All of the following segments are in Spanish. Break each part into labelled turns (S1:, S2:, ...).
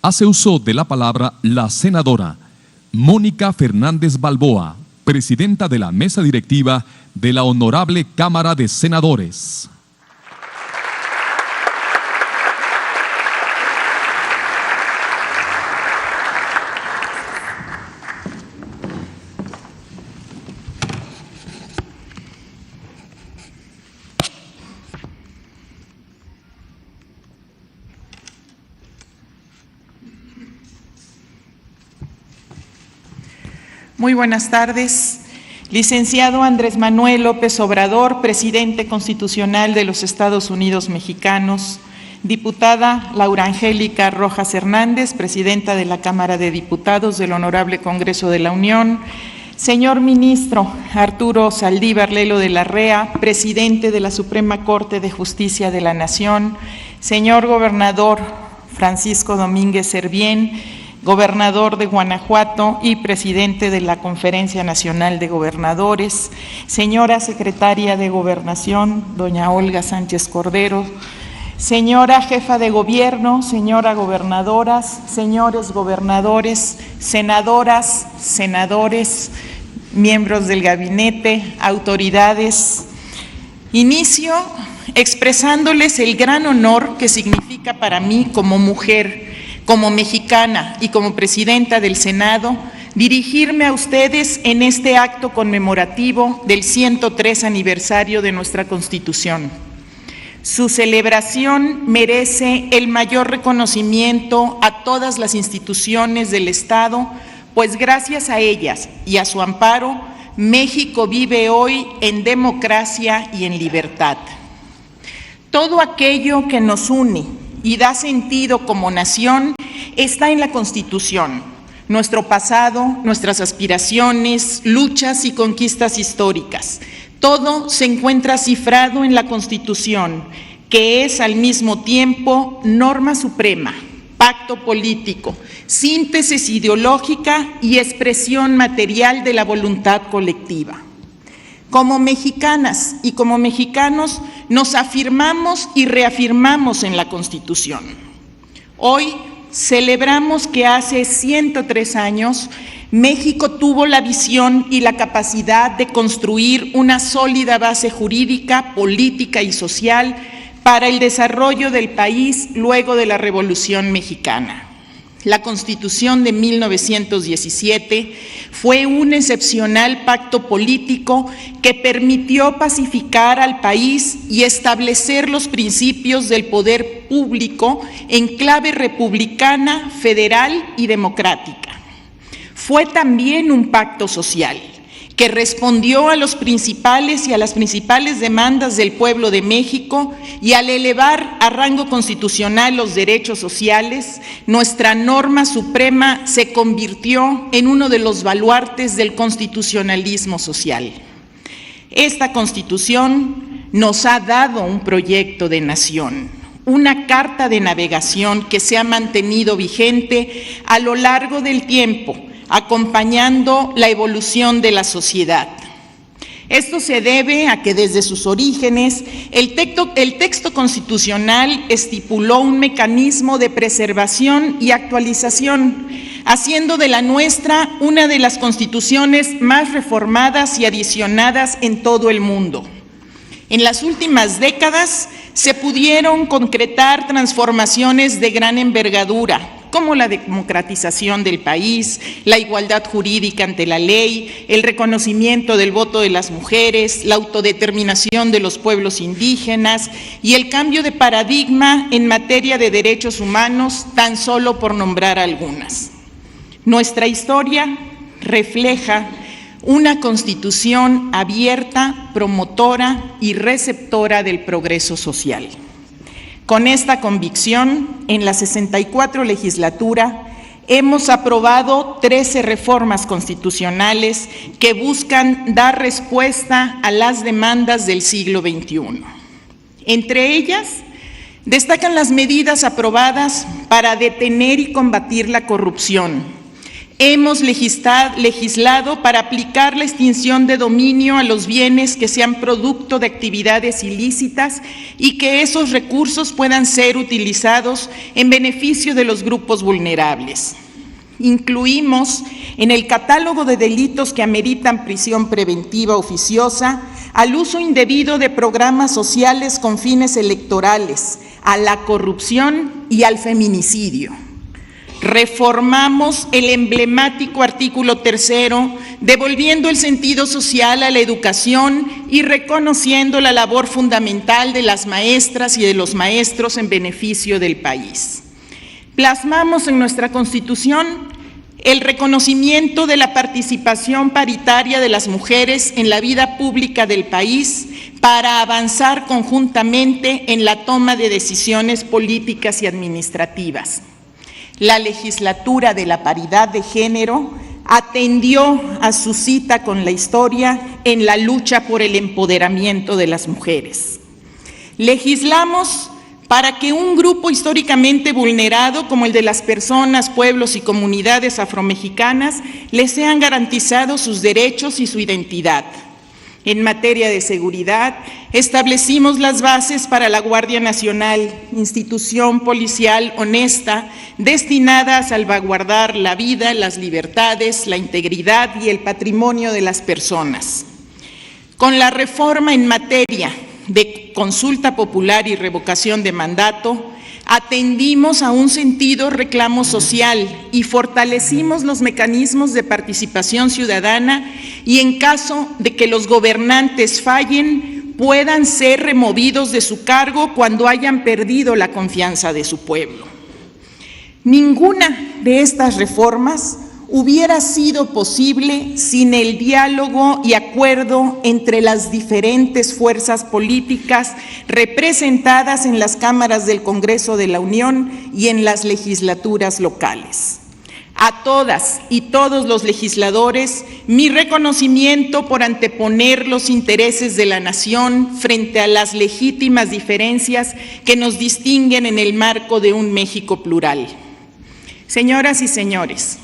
S1: Hace uso de la palabra la senadora Mónica Fernández Balboa, presidenta de la mesa directiva de la Honorable Cámara de Senadores.
S2: Muy buenas tardes. Licenciado Andrés Manuel López Obrador, presidente constitucional de los Estados Unidos mexicanos. Diputada Laura Angélica Rojas Hernández, presidenta de la Cámara de Diputados del Honorable Congreso de la Unión. Señor ministro Arturo Saldívar Lelo de la Rea, presidente de la Suprema Corte de Justicia de la Nación. Señor gobernador Francisco Domínguez Servién, gobernador de Guanajuato y presidente de la Conferencia Nacional de Gobernadores, señora secretaria de Gobernación, doña Olga Sánchez Cordero, señora jefa de gobierno, señora gobernadoras, señores gobernadores, senadoras, senadores, miembros del gabinete, autoridades. Inicio expresándoles el gran honor que significa para mí como mujer, como mexicana y como presidenta del Senado, dirigirme a ustedes en este acto conmemorativo del 103 aniversario de nuestra Constitución. Su celebración merece el mayor reconocimiento a todas las instituciones del Estado, pues gracias a ellas y a su amparo, México vive hoy en democracia y en libertad. Todo aquello que nos une y da sentido como nación está en la Constitución. Nuestro pasado, nuestras aspiraciones, luchas y conquistas históricas. Todo se encuentra cifrado en la Constitución, que es al mismo tiempo norma suprema, pacto político, síntesis ideológica y expresión material de la voluntad colectiva. Como mexicanas y como mexicanos nos afirmamos y reafirmamos en la Constitución. Hoy celebramos que hace 103 años México tuvo la visión y la capacidad de construir una sólida base jurídica, política y social para el desarrollo del país luego de la Revolución Mexicana. La Constitución de 1917 fue un excepcional pacto político que permitió pacificar al país y establecer los principios del poder público en clave republicana, federal y democrática. Fue también un pacto social que respondió a los principales y a las principales demandas del pueblo de México, y al elevar a rango constitucional los derechos sociales, nuestra norma suprema se convirtió en uno de los baluartes del constitucionalismo social. Esta Constitución nos ha dado un proyecto de nación, una carta de navegación que se ha mantenido vigente a lo largo del tiempo, acompañando la evolución de la sociedad. Esto se debe a que desde sus orígenes el texto constitucional estipuló un mecanismo de preservación y actualización, haciendo de la nuestra una de las constituciones más reformadas y adicionadas en todo el mundo. En las últimas décadas se pudieron concretar transformaciones de gran envergadura, como la democratización del país, la igualdad jurídica ante la ley, el reconocimiento del voto de las mujeres, la autodeterminación de los pueblos indígenas y el cambio de paradigma en materia de derechos humanos, tan solo por nombrar algunas. Nuestra historia refleja una Constitución abierta, promotora y receptora del progreso social. Con esta convicción, en la 64 legislatura, hemos aprobado 13 reformas constitucionales que buscan dar respuesta a las demandas del siglo XXI. Entre ellas, destacan las medidas aprobadas para detener y combatir la corrupción, Hemos legislado para aplicar la extinción de dominio a los bienes que sean producto de actividades ilícitas y que esos recursos puedan ser utilizados en beneficio de los grupos vulnerables. Incluimos en el catálogo de delitos que ameritan prisión preventiva oficiosa al uso indebido de programas sociales con fines electorales, a la corrupción y al feminicidio. Reformamos el emblemático artículo 3º, devolviendo el sentido social a la educación y reconociendo la labor fundamental de las maestras y de los maestros en beneficio del país. Plasmamos en nuestra Constitución el reconocimiento de la participación paritaria de las mujeres en la vida pública del país para avanzar conjuntamente en la toma de decisiones políticas y administrativas. La legislatura de la paridad de género atendió a su cita con la historia en la lucha por el empoderamiento de las mujeres. Legislamos para que un grupo históricamente vulnerado como el de las personas, pueblos y comunidades afromexicanas les sean garantizados sus derechos y su identidad. En materia de seguridad, establecimos las bases para la Guardia Nacional, institución policial honesta, destinada a salvaguardar la vida, las libertades, la integridad y el patrimonio de las personas. Con la reforma en materia de consulta popular y revocación de mandato, atendimos a un sentido reclamo social y fortalecimos los mecanismos de participación ciudadana y en caso de que los gobernantes fallen, puedan ser removidos de su cargo cuando hayan perdido la confianza de su pueblo. Ninguna de estas reformas hubiera sido posible sin el diálogo y acuerdo entre las diferentes fuerzas políticas representadas en las cámaras del Congreso de la Unión y en las legislaturas locales. A todas y todos los legisladores, mi reconocimiento por anteponer los intereses de la nación frente a las legítimas diferencias que nos distinguen en el marco de un México plural. Señoras y señores,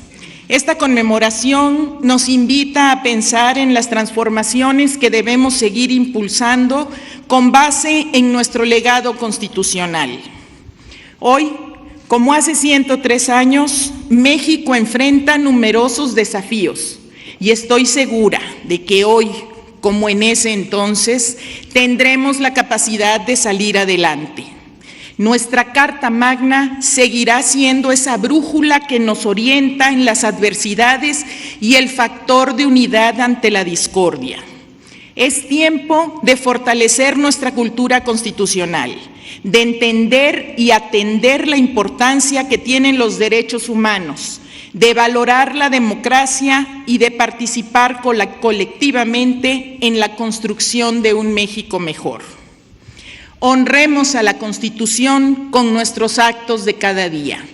S2: esta conmemoración nos invita a pensar en las transformaciones que debemos seguir impulsando con base en nuestro legado constitucional. Hoy, como hace 103 años, México enfrenta numerosos desafíos y estoy segura de que hoy, como en ese entonces, tendremos la capacidad de salir adelante. Nuestra Carta Magna seguirá siendo esa brújula que nos orienta en las adversidades y el factor de unidad ante la discordia. Es tiempo de fortalecer nuestra cultura constitucional, de entender y atender la importancia que tienen los derechos humanos, de valorar la democracia y de participar colectivamente en la construcción de un México mejor. Honremos a la Constitución con nuestros actos de cada día.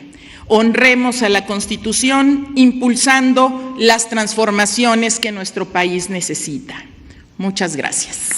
S2: Honremos a la Constitución impulsando las transformaciones que nuestro país necesita. Muchas gracias.